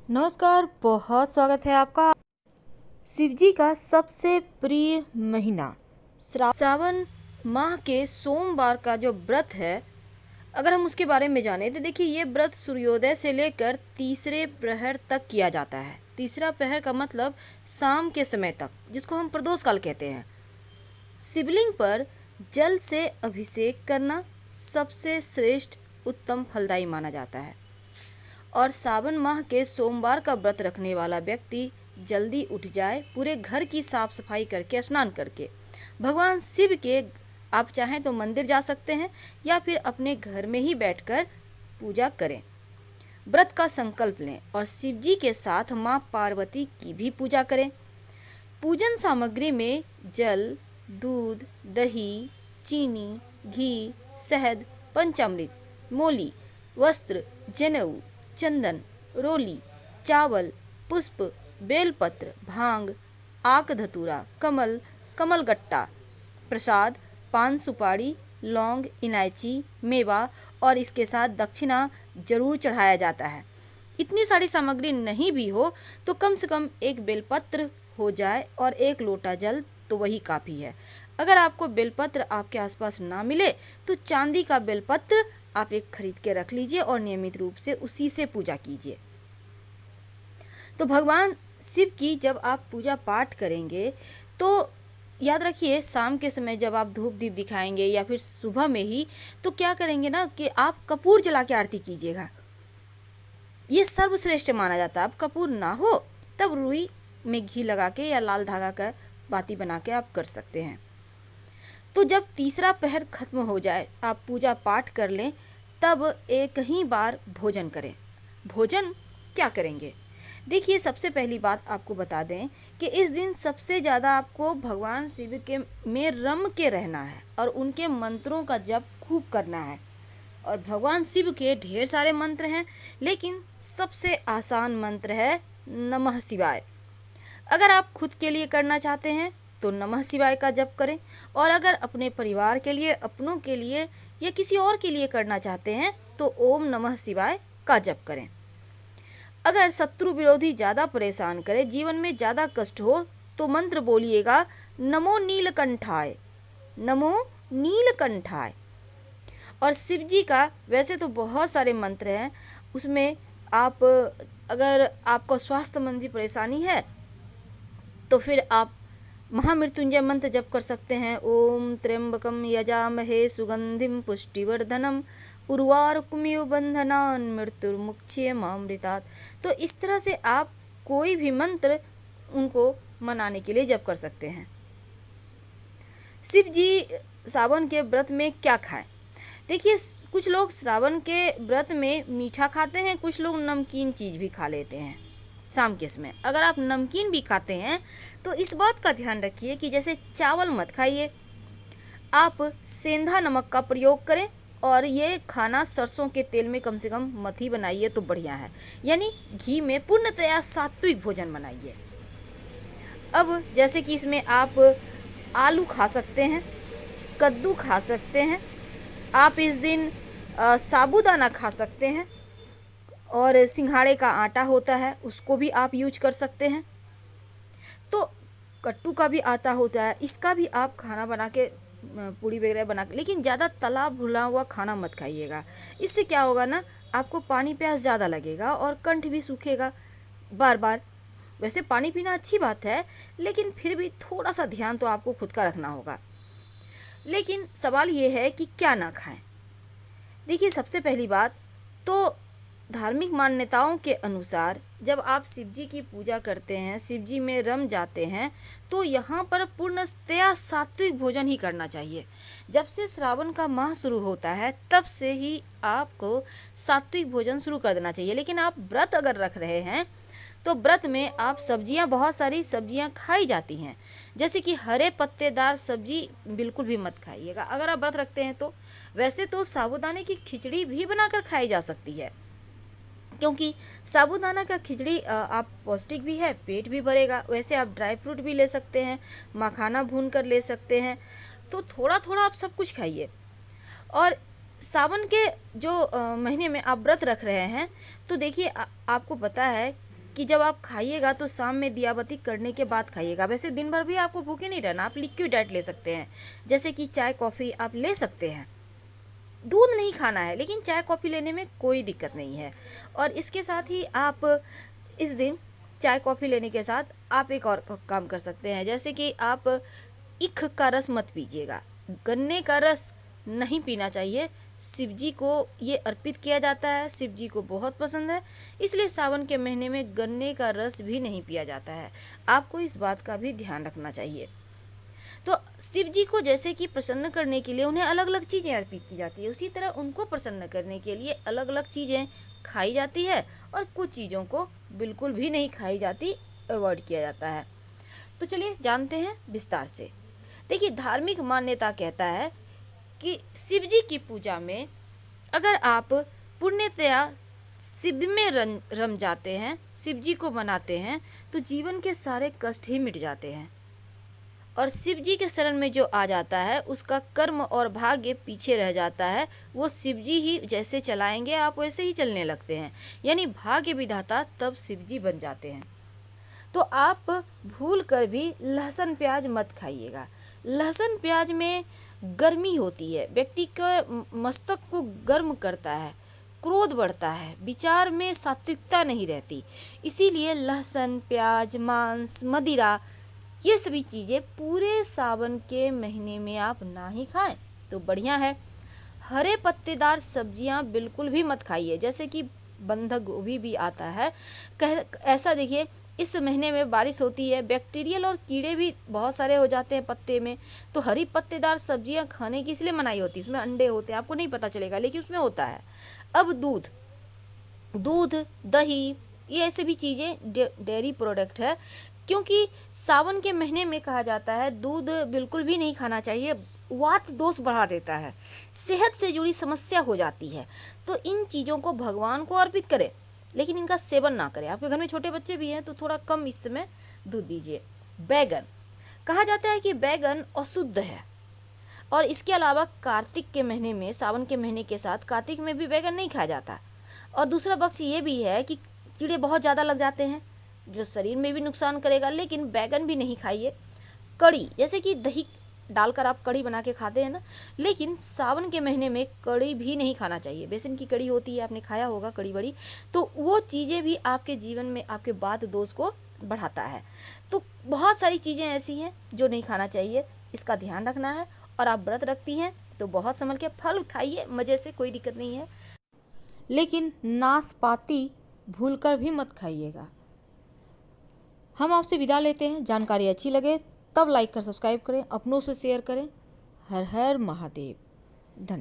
नमस्कार, बहुत स्वागत है आपका। शिव जी का सबसे प्रिय महीना श्रावण माह के सोमवार का जो व्रत है, अगर हम उसके बारे में जानें तो देखिए ये व्रत सूर्योदय से लेकर तीसरे प्रहर तक किया जाता है। तीसरा प्रहर का मतलब शाम के समय तक, जिसको हम प्रदोष काल कहते हैं। शिवलिंग पर जल से अभिषेक करना सबसे श्रेष्ठ उत्तम फलदायी माना जाता है। और सावन माह के सोमवार का व्रत रखने वाला व्यक्ति जल्दी उठ जाए, पूरे घर की साफ सफाई करके स्नान करके भगवान शिव के आप चाहें तो मंदिर जा सकते हैं या फिर अपने घर में ही बैठकर पूजा करें। व्रत का संकल्प लें और शिव जी के साथ माँ पार्वती की भी पूजा करें। पूजन सामग्री में जल, दूध, दही, चीनी, घी, शहद, पंचामृत, मोली, वस्त्र, जनेऊ, चंदन, रोली, चावल, पुष्प, बेलपत्र, भांग, आक धतूरा, कमल, कमलगट्टा, प्रसाद, पान सुपारी, लौंग, इलायची, मेवा और इसके साथ दक्षिणा जरूर चढ़ाया जाता है। इतनी सारी सामग्री नहीं भी हो तो कम से कम एक बेलपत्र हो जाए और एक लोटा जल तो वही काफ़ी है। अगर आपको बेलपत्र आपके आसपास ना मिले तो चांदी का बेलपत्र आप एक खरीद के रख लीजिए और नियमित रूप से उसी से पूजा कीजिए। तो भगवान शिव की जब आप पूजा पाठ करेंगे तो याद रखिए, शाम के समय जब आप धूप दीप दिखाएंगे या फिर सुबह में ही तो क्या करेंगे ना कि आप कपूर जला के आरती कीजिएगा। ये सर्वश्रेष्ठ माना जाता है। अब कपूर ना हो तब रुई में घी लगा के या लाल धागा का बाती बना के आप कर सकते हैं। तो जब तीसरा पहर खत्म हो जाए, आप पूजा पाठ कर लें, तब एक ही बार भोजन करें। भोजन क्या करेंगे? देखिए, सबसे पहली बात आपको बता दें कि इस दिन सबसे ज़्यादा आपको भगवान शिव के में रम के रहना है और उनके मंत्रों का जप खूब करना है। और भगवान शिव के ढेर सारे मंत्र हैं, लेकिन सबसे आसान मंत्र है नमः शिवाय। अगर आप खुद के लिए करना चाहते हैं तो नमः शिवाय का जप करें, और अगर अपने परिवार के लिए, अपनों के लिए या किसी और के लिए करना चाहते हैं तो ओम नमः शिवाय का जप करें। अगर शत्रु विरोधी ज़्यादा परेशान करे, जीवन में ज़्यादा कष्ट हो, तो मंत्र बोलिएगा नमो नीलकंठाय, नमो नीलकंठाय। और शिव जी का वैसे तो बहुत सारे मंत्र हैं, उसमें आप अगर आपको स्वास्थ्य संबंधी परेशानी है तो फिर आप महामृत्युंजय मंत्र जप कर सकते हैं। ओम त्र्यंबकम यजामहे सुगंधिम पुष्टिवर्धनम उर्वारुकमिव बंधनान मृत्युर्मुक्षयमामृतात्। तो इस तरह से आप कोई भी मंत्र उनको मनाने के लिए जप कर सकते हैं। शिव जी सावन के व्रत में क्या खाएं? देखिए, कुछ लोग श्रावण के व्रत में मीठा खाते हैं, कुछ लोग नमकीन चीज़ भी खा लेते हैं शाम के समय। अगर आप नमकीन भी खाते हैं तो इस बात का ध्यान रखिए कि जैसे चावल मत खाइए, आप सेंधा नमक का प्रयोग करें, और ये खाना सरसों के तेल में कम से कम मत ही बनाइए तो बढ़िया है, यानी घी में पूर्णतया सात्विक भोजन बनाइए। अब जैसे कि इसमें आप आलू खा सकते हैं, कद्दू खा सकते हैं, आप इस दिन साबूदाना खा सकते हैं, और सिंघाड़े का आटा होता है उसको भी आप यूज कर सकते हैं। तो कट्टू का भी आटा होता है, इसका भी आप खाना बना के, पूड़ी वगैरह बना के, लेकिन ज़्यादा तला भुना हुआ खाना मत खाइएगा। इससे क्या होगा ना, आपको पानी प्यास ज़्यादा लगेगा और कंठ भी सूखेगा बार बार। वैसे पानी पीना अच्छी बात है, लेकिन फिर भी थोड़ा सा ध्यान तो आपको खुद का रखना होगा। लेकिन सवाल ये है कि क्या ना खाएं। देखिए, सबसे पहली बात तो धार्मिक मान्यताओं के अनुसार जब आप शिव जी की पूजा करते हैं, शिव जी में रम जाते हैं, तो यहाँ पर पूर्णतया सात्विक भोजन ही करना चाहिए। जब से श्रावण का माह शुरू होता है तब से ही आपको सात्विक भोजन शुरू कर देना चाहिए। लेकिन आप व्रत अगर रख रहे हैं तो व्रत में आप सब्जियां, बहुत सारी सब्जियां खाई जाती हैं, जैसे कि हरे पत्तेदार सब्जी बिल्कुल भी मत खाइएगा अगर आप व्रत रखते हैं तो। वैसे तो साबूदाने की खिचड़ी भी बनाकर खाई जा सकती है, क्योंकि साबूदाना का खिचड़ी आप पौष्टिक भी है, पेट भी भरेगा। वैसे आप ड्राई फ्रूट भी ले सकते हैं, मखाना भून कर ले सकते हैं। तो थोड़ा थोड़ा आप सब कुछ खाइए। और सावन के जो महीने में आप व्रत रख रहे हैं तो देखिए, आपको पता है कि जब आप खाइएगा तो शाम में दिया बत्ती करने के बाद खाइएगा। वैसे दिन भर भी आपको भूखे नहीं रहना, आप लिक्विड डाइट ले सकते हैं, जैसे कि चाय कॉफ़ी आप ले सकते हैं। दूध नहीं खाना है, लेकिन चाय कॉफ़ी लेने में कोई दिक्कत नहीं है। और इसके साथ ही आप इस दिन चाय कॉफ़ी लेने के साथ आप एक और काम कर सकते हैं, जैसे कि आप ईख का रस मत पीजिएगा। गन्ने का रस नहीं पीना चाहिए। शिव जी को ये अर्पित किया जाता है, शिव जी को बहुत पसंद है, इसलिए सावन के महीने में गन्ने का रस भी नहीं पिया जाता है। आपको इस बात का भी ध्यान रखना चाहिए। तो शिव जी को जैसे कि प्रसन्न करने के लिए उन्हें अलग अलग चीज़ें अर्पित की जाती है, उसी तरह उनको प्रसन्न करने के लिए अलग अलग चीज़ें खाई जाती है और कुछ चीज़ों को बिल्कुल भी नहीं खाई जाती, अवॉइड किया जाता है। तो चलिए जानते हैं विस्तार से। देखिए, धार्मिक मान्यता कहता है कि शिव जी की पूजा में अगर आप पुण्यतया शिव में रम जाते हैं, शिव जी को मनाते हैं, तो जीवन के सारे कष्ट ही मिट जाते हैं। और शिव जी के शरण में जो आ जाता है उसका कर्म और भाग्य पीछे रह जाता है। वो शिव जी ही जैसे चलाएंगे आप वैसे ही चलने लगते हैं, यानी भाग्य विधाता तब शिव जी बन जाते हैं। तो आप भूल कर भी लहसुन प्याज मत खाइएगा। लहसुन प्याज में गर्मी होती है, व्यक्ति के मस्तक को गर्म करता है, क्रोध बढ़ता है, विचार में सात्विकता नहीं रहती। इसीलिए लहसुन प्याज मांस मदिरा ये सभी चीज़ें पूरे सावन के महीने में आप ना ही खाएं तो बढ़िया है। हरे पत्तेदार सब्जियां बिल्कुल भी मत खाइए, जैसे कि बंधक गोभी भी आता है। ऐसा देखिए, इस महीने में बारिश होती है, बैक्टीरियल और कीड़े भी बहुत सारे हो जाते हैं पत्ते में, तो हरी पत्तेदार सब्जियां खाने की इसलिए मनाही होती है। इसमें अंडे होते हैं, आपको नहीं पता चलेगा लेकिन उसमें होता है। अब दूध दही ये ऐसे भी चीज़ें डेयरी प्रोडक्ट है, क्योंकि सावन के महीने में कहा जाता है दूध बिल्कुल भी नहीं खाना चाहिए, वात दोष बढ़ा देता है, सेहत से जुड़ी समस्या हो जाती है। तो इन चीज़ों को भगवान को अर्पित करें, लेकिन इनका सेवन ना करें। आपके घर में छोटे बच्चे भी हैं तो थोड़ा कम इस समय दूध दीजिए। बैगन, कहा जाता है कि बैगन अशुद्ध है, और इसके अलावा कार्तिक के महीने में, सावन के महीने के साथ कार्तिक में भी बैगन नहीं खाया जाता। और दूसरा पक्ष ये भी है कि कीड़े बहुत ज़्यादा लग जाते हैं जो शरीर में भी नुकसान करेगा, लेकिन बैगन भी नहीं खाइए। कड़ी, जैसे कि दही डालकर आप कड़ी बना के खाते हैं ना, लेकिन सावन के महीने में कड़ी भी नहीं खाना चाहिए। बेसन की कड़ी होती है, आपने खाया होगा कड़ी बड़ी, तो वो चीज़ें भी आपके जीवन में आपके वात दोष को बढ़ाता है। तो बहुत सारी चीज़ें ऐसी हैं जो नहीं खाना चाहिए, इसका ध्यान रखना है। और आप व्रत रखती हैं तो बहुत संभल के फल खाइए, मज़े से, कोई दिक्कत नहीं है, लेकिन नाशपाती भूलकर भी मत खाइएगा। हम आपसे विदा लेते हैं। जानकारी अच्छी लगे तब लाइक कर सब्सक्राइब करें, अपनों से शेयर करें। हर हर महादेव। धन्यवाद।